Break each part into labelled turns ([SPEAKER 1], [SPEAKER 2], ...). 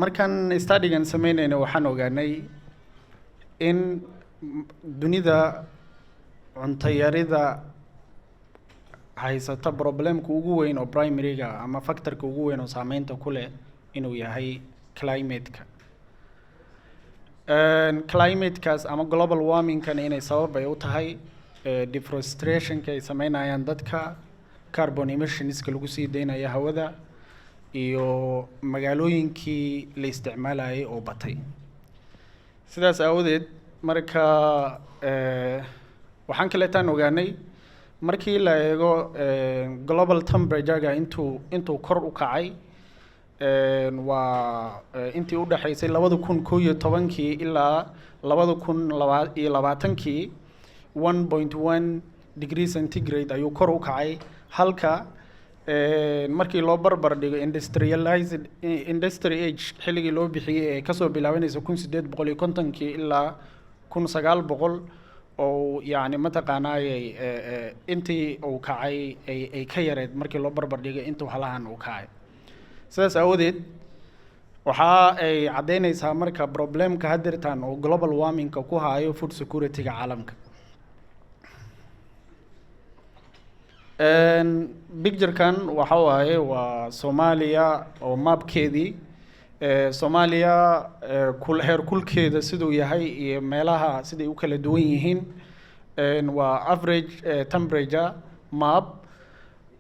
[SPEAKER 1] markaan studygan sameynayna waxaan ogaanay in dunida cunto yarida haysata problemka ugu weyn oo primary-ga ama factorka ugu weyn oo saameynta ku leh inuu yahay climate-ka. Climate-kaas ama global warming-kan inay sabab ay u tahay deforestation-ka ay sameynayaan dadka, carbon emissions-ka lagu sii deynayo hawada, iyo magaalooyinkii la isticmaalayay oo batay. sidaas aawadeed marka waxaan kaleetaan ogaanay markii la eego global temperature-ga intuu kor u kacay waa intii u dhaxaysay 2011 ilaa 2020 1.1 degree centigrade ayuu kor u kacay, halka markii loo barbar dhigo industrialized industry age xilligii loo bixiyay ee kasoo bilaabanaysa 1850 ilaa 1900 oo yani mataqaanaayay intii uu kacay ay ka yareed markii loo barbar dhigay intuu halahan uu kacay. sidaas aawadeed waxa ay cadeynaysaa marka problemka hadirtaan oo global warming-ka ku hayo food security-ga caalamka. picture-kan waxa waaye waa Soomaaliya oo mapkeedii Soomaaliya heer kulkeeda siduu yahay iyo meelaha siday u kala duwan yihiin. waa average temperature map.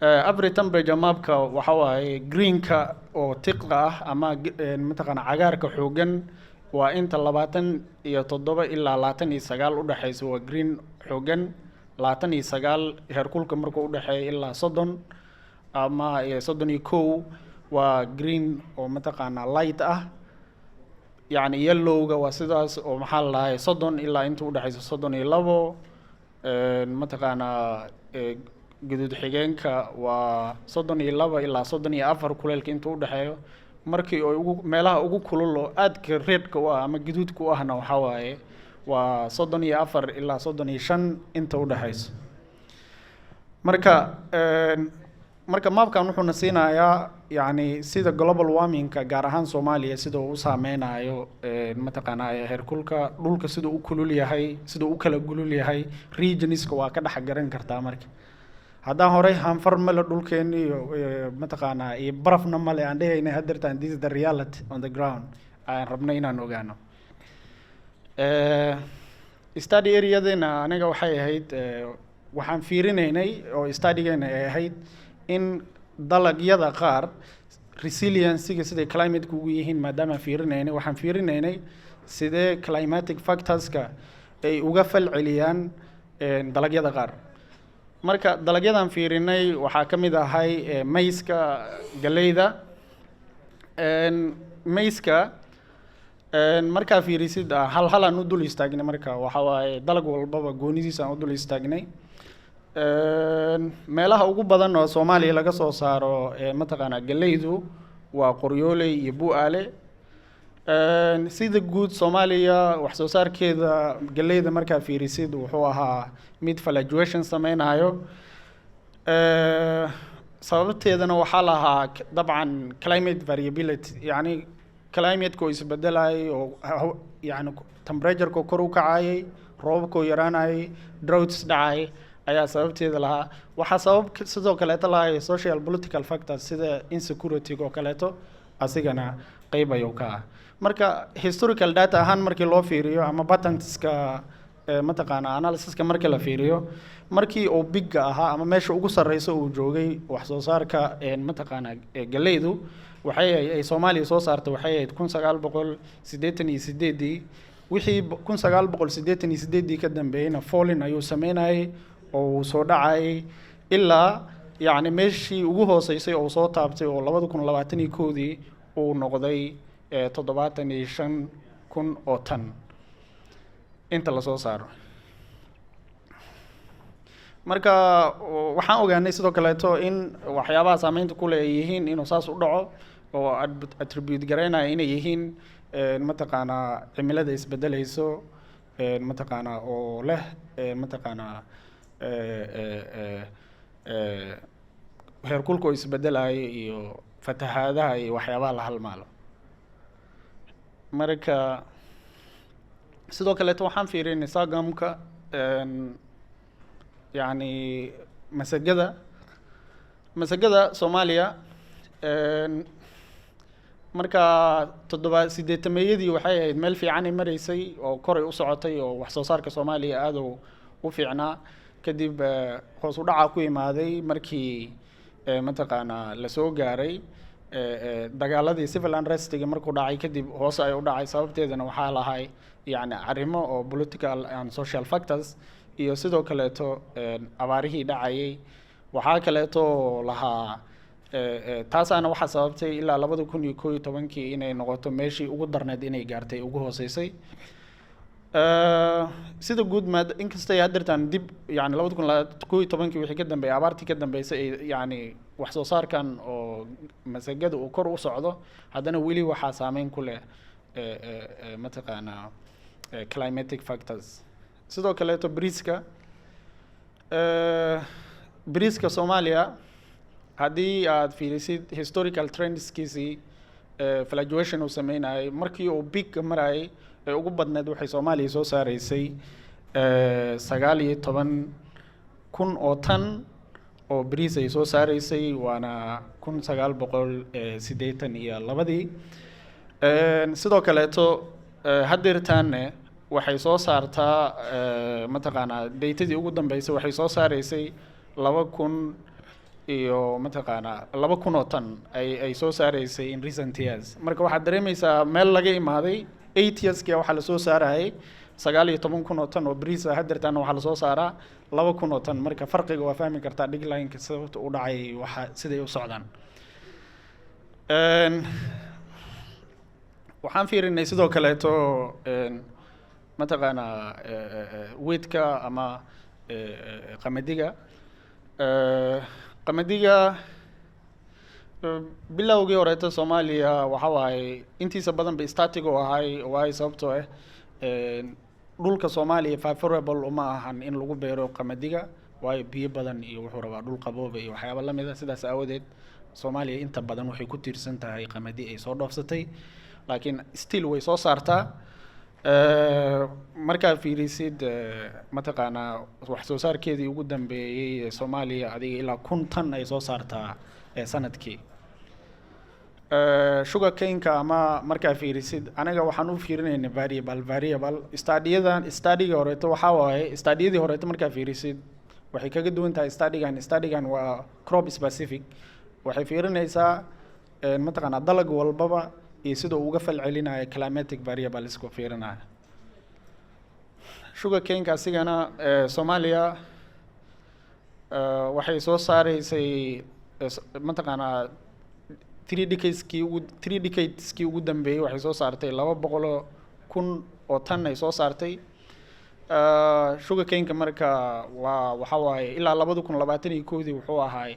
[SPEAKER 1] average temperature mapka waxa waaye green-ka oo tiqda ah ama mataqaana cagaarka xoogan waa inta 27 ilaa 29 u dhaxayso waa green xoogan, 29 heerkulka markuu u dhaxeeyo ilaa 30 ama 31 waa green oo mataqaana light ah, yani yellow-ga waa sidaas oo maxaa la dhahay 30 ilaa inta u dhaxayso 32 mataqaana guduud xigeenka waa 32 ilaa 34 kuleelka inta u dhaxeeyo. markii oo meelaha ugu kulul oo aadka red-ka u ah ama guduudka u ahna waxa waaye waa 34 ilaa 35 inta u dhaxayso. marka mapkan wuxuu na siinayaa yani sida global warming-ka gaar ahaan Soomaaliya sida uu saameynayo mataqaana heerkulka dhulka sida uu kulul yahay, sida uu kala gulul yahay, regions-ka waa ka dhax garan kartaa. marka haddaan horey hanfar male dhulkeeni iyo mataqaana iyo barafna male aan dhehayna hadirtaan this is the reality on the ground aan rabno inaan ogaano. study area-deena aniga waxay ahayd waxaan fiirinaynay oo study-geena ay ahayd in dalagyada qaar resilience-ga siday climate-ka ugu yihiin maadaama fiirinaynay waxaan fiirinaynay sidee climatic factors-ka ay uga falceliyaan dalagyada qaar. marka dalagyadan fiirinay waxaa ka mid ahay mayska, galeyda. mayska markaa fiirisid hal aan u dul istaagnay marka waxa waaye dalag walbaba goonidiisa aan u dul istaagnay. meelaha ugu badan oo Soomaaliya laga soo saaro mataqaana galeydu waa Qoryooley iyo Bu'aale. sida guud Soomaaliya wax soo saarkeeda galeyda markaa fiirisid wuxuu ahaa mid fluctuation sameynayo. sababteedana waxaa lahaa dabcan climate variability, yani climate-ka oo isbedelay oo yani temperature-ka kor u kacayay, roobka oo yaraanayay, droughts dhacay ayaa sababteeda lahaa. waxaa sabab sidoo kaleeto lahaa social political factors sida insecurity-ga oo kaleeto asigana qayb ayuu ka ah. marka historical data ahaan markii loo fiiriyo ama patterns-ka mataqaana analysis-ka markii la fiiriyo markii uu bigga ahaa ama meesha ugu sarreysa uu joogay wax soo saarka mataqaana galeydu waxay ay Soomaaliya soo saartay waxay ahayd 1988 wixii 1988 ka dambeeyayna falling ayuu sameynayay oo soo dhacay ilaa yani meeshii ugu hooseysay oo soo taabtay oo 2021 uu noqday 75,000 oo tan inta la soo saaro. marka waxaan ogaanay sidoo kaleeto in waxyaabaha saameynta ku leh yihiin inuu saas u dhaco oo attribute gareynaya inay yihiin mataqaana cimilada isbedelayso mataqaana oo leh mataqaana heerkulka oo isbedelayo iyo fatahaadaha iyo waxyaabaha la halmaalo. marka sidoo kaleeto waxaan fiirinay sagamka yani masagada Soomaaliya marka 780 waxay ahayd meel fiican ay mareysay oo koray u socotay oo wax soo saarka Soomaaliya aad u fiicnaa kadib hoos u dhaca ku imaaday markii mataqaana la soo gaaray dagaaladii civil unrest-ga markuu dhacay kadib hoos ay u dhacay sababteedana waxaa lahay yani arrimo oo political and social factors iyo sidoo kaleeto abaarihii dhacayay waxaa kaleeto lahaa taasaana waxaa sababtay ilaa 2011 inay noqoto meeshii ugu darneed inay gaartay ugu hooseysay sida guud maad inkastay hadirtaan dib yani 2011 wixii ka dambeeyay abaartii ka dambeysay yani wax soo saarkan oo masagada uu kor u socdo haddana weli waxaa saameyn ku leh mataqaana climatic factors sidoo kaleeto briiska Soomaaliya haddii aad fiirisid historical trendskiisii fluctuation uu sameynayay markii uu peak marayay ee ugu badneed waxay Soomaaliya soo saareysay 19,000 oo tan oo briis ay soo saareysay waana 1982 sidoo kaleeto hadeertaanne waxay soo saartaa mataqaana daytadii ugu dambeysay waxay soo saareysay 2,000 iyo mataqaana 2,000 oo tan ay soo saareysay in recent years marka waxaad dareemaysaa meel laga imaaday 8 years-kii waxaa la soo saarayay 19,000 oo tan oo briis hadeertaanna waxaa la soo saaraa 2,000 oo tan marka farqiga waa fahmi kartaa decline-ka sababta u dhacay waxa siday u socdaan waxaan fiirinay sidoo kaleeto mataqaana weedka ama qamadiga bilowgii horeeta Soomaaliya waxa waaye intiisa badan ba static oo ahay waay sababtoo ah dhulka Soomaaliya favorable uma ahan in lagu beero qamadiga waayo biyo badan iyo wuxuu rabaa dhul qaboob iyo waxyaabo la mid ah sidaas aawadeed Soomaaliya inta badan waxay ku tiirsan tahay qamadi ay soo dhoofsatay laakiin still way soo saartaa marka fiirisid mataqaana wax soo saarkeedii ugu dambeeyay Soomaaliya adiga ilaa 1,000 tan ay soo saartaa sanadkii sugar cane-ka ama marka fiirisid anaga waxaan u fiirinaynaa variable study-ga horeeto waxa waaye study-yadii horeeto marka fiirisid waxay kaga duwan tahay study-gan waa crop specific waxay fiirinaysaa mataqaana dalag walbaba iyo sida uu uga falcelinayo climatic variables ku fiirinayo sugar cane-ka asigana Soomaaliya waxay soo saareysay mataqaana 3 decades-kii ugu dambeeyay waxay soo saartay 200,000 oo tan ay soo saartay sugar cane-ka marka waxa waaye ilaa 2021 wuxuu ahaa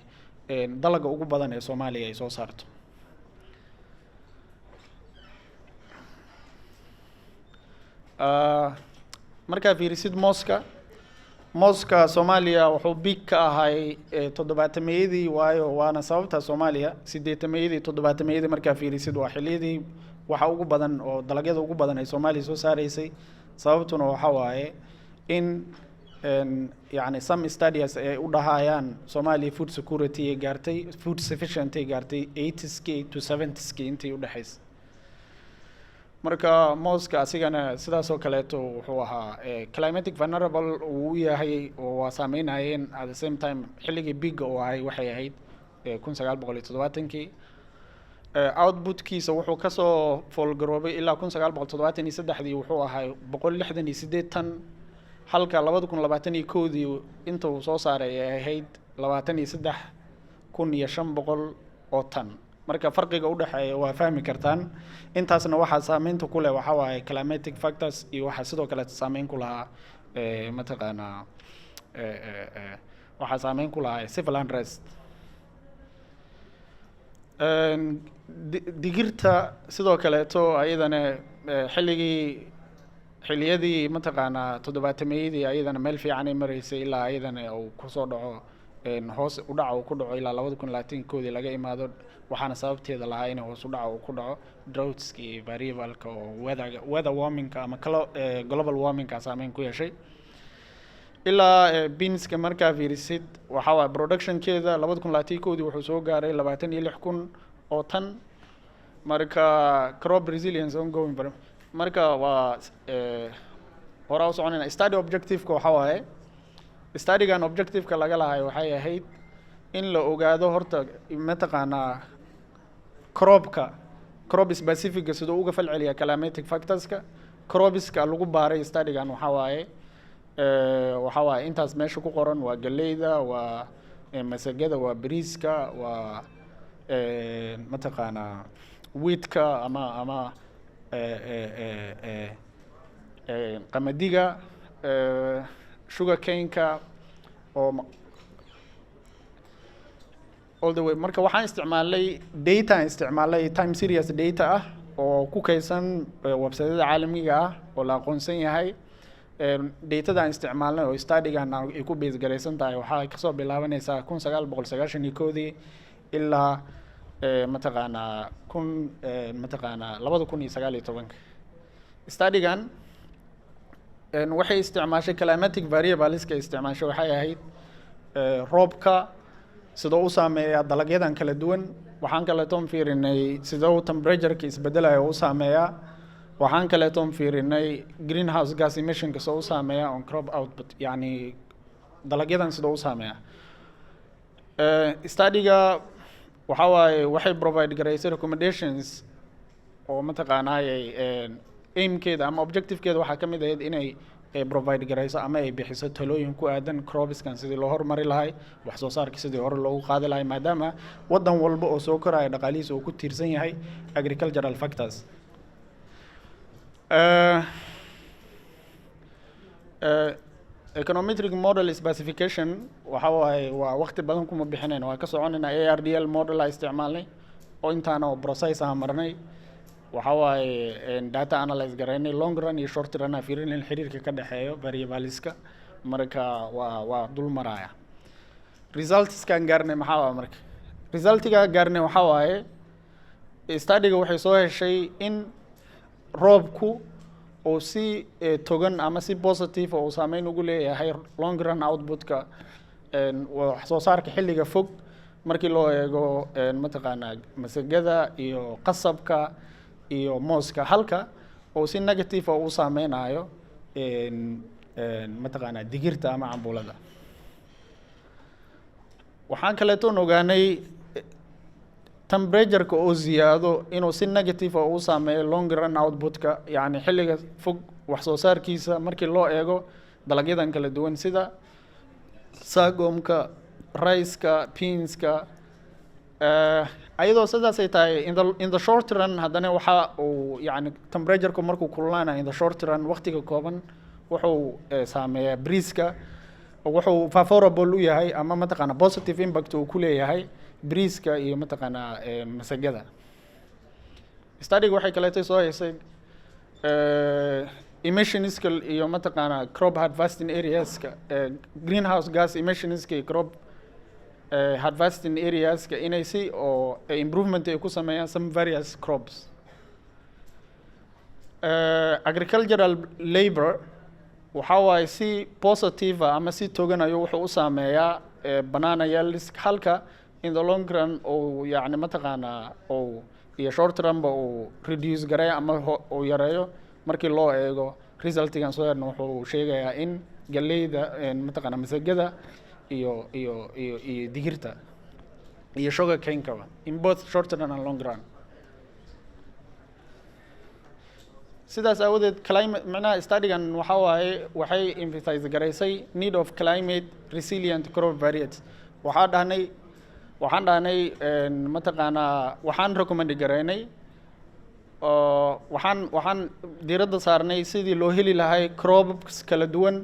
[SPEAKER 1] dalaga ugu badan ee Soomaaliya ay soo saarto marka fiirisid mooska Soomaaliya wuxuu big ka ahay 700 waayo waana sababta Soomaaliya 800 700 marka fiirisid waa xiliyadii waxa ugu badan oo dalagyada ugu badan ay Soomaaliya soo saareysay sababtuna waxa waaye in yani some studies ay u dhahayaan Soomaaliya food security ay gaartay food sufficiency ay gaartay 80s-ki to 70s-ki intii u dhaxaysay marka mooska asigana sidaas oo kaleeto wuxuu ahaa climatic vulnerable uu yahay oo waa saameynayeen at the same time xilligii big oo ahay waxay ahayd 1970-kii output-kiisa wuxuu ka soo foolgaroobay ilaa 1973-dii wuxuu ahaa 168 tan halka 2021-dii inta uu soo saaray ay ahayd 23,500 oo tan marka farqiga u dhaxeeya waa fahmi kartaan intaasna waxa saameynta ku leh waxa waaye climatic factors iyo waxa sidoo kale saameyn ku lahaa mataqaana waxa saameyn ku lahaa civil unrest digirta sidoo kaleeto ayadana xiliyadii mataqaana 700-dii ayadana meel fiican ay mareysay ilaa ayadana uu ku soo dhaco hoos u dhaca uu ku dhaco ilaa 2020 laga imaado waxaana sababteeda lahaa in hoos u dhaca uu ku dhaco droughtska iyo variable-ka oo weather warming-ka ama global warming-ka saameyn ku yeeshay ilaa beanska markaa fiirisid waxa waa production-keeda 2021 wuxuu soo gaaray 26,000 oo tan marka crop resilience ongoing marka waa hore u soconayna study objective-ka waxa waaye study-gan objective-ka laga lahay waxay ahayd in la ogaado horta mataqaanaa crop specific sidoo uga falceliya climatic factors-ka cropska lagu baaray study-gan waxa waaye intaas meesha ku qoran waa galeyda waa masagada waa bariiska waa mataqaanaa wheatka ama qamadiga sugar cane-ka oo all the way marka waxaan isticmaalay time series data ah oo ku kaydsan website-yada caalamiga ah oo la aqoonsan yahay data-da aan isticmaalnay oo study-gan ay ku base garaysan tahay waxaa kasoo bilaabanaysaa 1991 ilaa mataqaanaa 2019 study-gan waxay isticmaashay climatic variables-ka isticmaashay waxay ahayd roobka sidoo u saameeya dalagyadan kala duwan waxaan kaleetoon fiirinay sidoo temperature-ka isbedelayo u saameeya waxaan kaleetoon fiirinay greenhouse gas emission-ka soo u saameeya on crop output yani dalagyadan sidoo u saameeya study-ga waxa waaye waxay provide garaysay recommendations oo mataqaanaayay aimkeeda ama objective-keeda waxaa ka mid ahayd inay provide garayso ama ay bixiso talooyin ku aadan cropskan sidii loo horumari lahay wax soo saarka sidii hore loogu qaadi lahay maadaama waddan walba oo soo koraya dhaqaalihiisa uu ku tiirsan yahay agricultural factors econometric model specification waxa waaye waa waqti badan kuma bixinayn waa ka soconayna ARDL model ay isticmaalnay oo intaana oo process aan marnay waxa waaye data analyze garaynay long run iyo short run aan fiirinay xiriirka ka dhaxeeyo variables-ka marka waa dul maraya results-kan gaarnay maxaa waa marka result-ga gaarnay waxa waaye study-ga waxay soo heshay in roobku oo si togan ama si positive oo saameyn ugu leeyahay long run output-ka wax soo saarka xilliga fog markii loo eego mataqaanaa masagada iyo qasabka iyo mooska halka oo si negative oo u saameynayo mataqaanaa digirta ama cambuulada waxaan kaleetoon ogaanay temperature-ka oo ziyaado inuu si negative oo u saameeyo long run output-ka yani xilliga fog wax soo saarkiisa markii loo eego dalagyadan kala duwan sida sagomka rice-ka beans-ka ayadoo sidaas ay tahay in the short run haddana waxa uu yani temperature-ku markuu kululaana in the short run waqtiga kooban wuxuu saameeyaa briiska wuxuu favorable u yahay ama mataqaana positive impact uu ku leeyahay briiska iyo mataqaanaa masagada study-ga waxay kaleetay soo haysay emissionska iyo mataqaanaa crop harvesting areas-ka greenhouse gas emissionska iyo crop harvesting areas-ka inay si oo improvement ay ku sameeyaan some various crops agricultural labor waxa waaye si positive ama si toganayo wuxuu u saameeyaa banaanayaal halka in the long run oo yani mataqaanaa oo iyo short run ba uu reduce gareeyo ama uu yareeyo markii loo eego result-gan soo yarna wuxuu sheegayaa in galeyda mataqaanaa masagada iyo digirta iyo sugar cane-ka in both short run and long run sidaas aawadeed climate macnaha study-gan waxa waaye waxay emphasize garaysay need of climate resilient crop varieties waxaan dhahnay mataqaanaa waxaan recommend garaynay waxaan diiradda saarnay sidii loo heli lahay crops kala duwan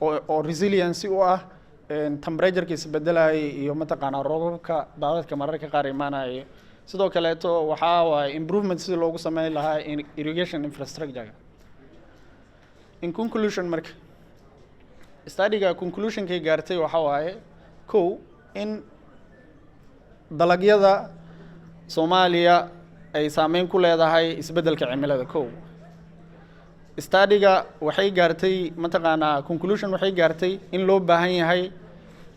[SPEAKER 1] oo resiliency u ah temperature-ka isbedelayay iyo mataqaanaa roobabka daadadka mararka qaar imaanaya sidoo kaleeto waxaa waaye improvement sidii loogu sameyn lahaa irrigation infrastructure in conclusion marka study-ga conclusion-kay gaartay waxa waaye kow in dalagyada Soomaaliya ay saameyn ku leedahay isbeddelka cimilada kow. Study-ga waxay gaartay mataqaanaa conclusion waxay gaartay in loo baahan yahay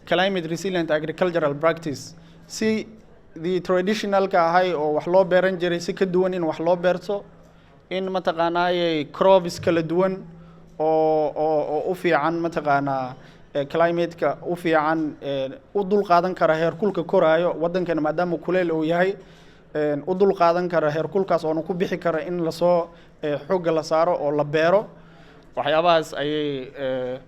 [SPEAKER 1] climate resilient agricultural practice si the traditional ka ahay oo wax loo beeran jiray si ka duwan in wax loo beerto, in mataqaanaa crops kala duwan oo u fiican mataqaanaa climate-ka u fiican u dul qaadan kara heer kulka koraayo waddankeena maadaama kuleel uu yahay u dul qaadan kara heer kulkaas oo ku bixi kara in la soo xoogga la saaro oo la beero. waxyaabahaas ayay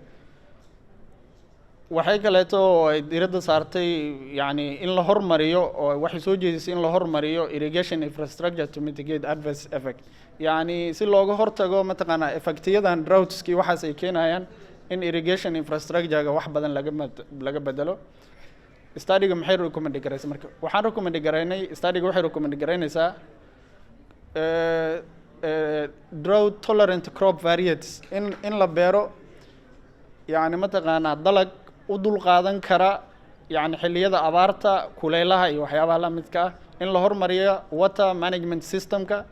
[SPEAKER 1] waxay kaleeto oo ay diiradda saartay yani in la hormariyo oo waxay soo jeedisay in la hormariyo irrigation infrastructure to mitigate adverse effect, yani si looga hortago mataqaanaa effectiyadan droughtski waxaas ay keenayaan in irrigation infrastructure-ga wax badan laga bedelo. Study-ga maxay recommend garaysay marka waxaan recommend garaynay study-ga waxay recommend garaynaysaa drought tolerant crop varieties in la beero yani mataqaanaa dalag u dul qaadan kara yani xilliyada abaarta kulaylaha iyo waxyaabaha la midka ah, in la hormariyo water management system-ka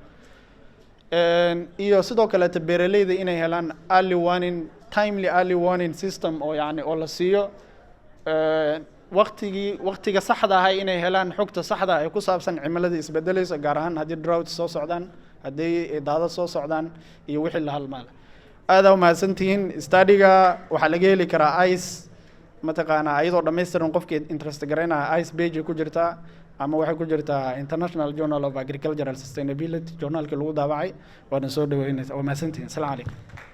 [SPEAKER 1] iyo sidoo kale beeraleyda inay helaan timely early warning system oo yani oo la siiyo waqtiga saxda ah inay helaan xogta saxda ah ee ku saabsan cimilada isbedelaysa, gaar ahaan haddii drought soo socdaan, haddii daadad soo socdaan iyo wixii la halmaala. aad u mahadsantihiin. Study-ga waxaa laga heli karaa ICE mataqaanaa iyadoo dhammaystiran qofkii interest garaynaya ICE page ku jirtaa ama waxay ku jirtaa International Journal of Agricultural Sustainability journalka lagu daabacay. waana soo dhaweynaysaa. waa mahadsantihiin. Assalaamu calaykum.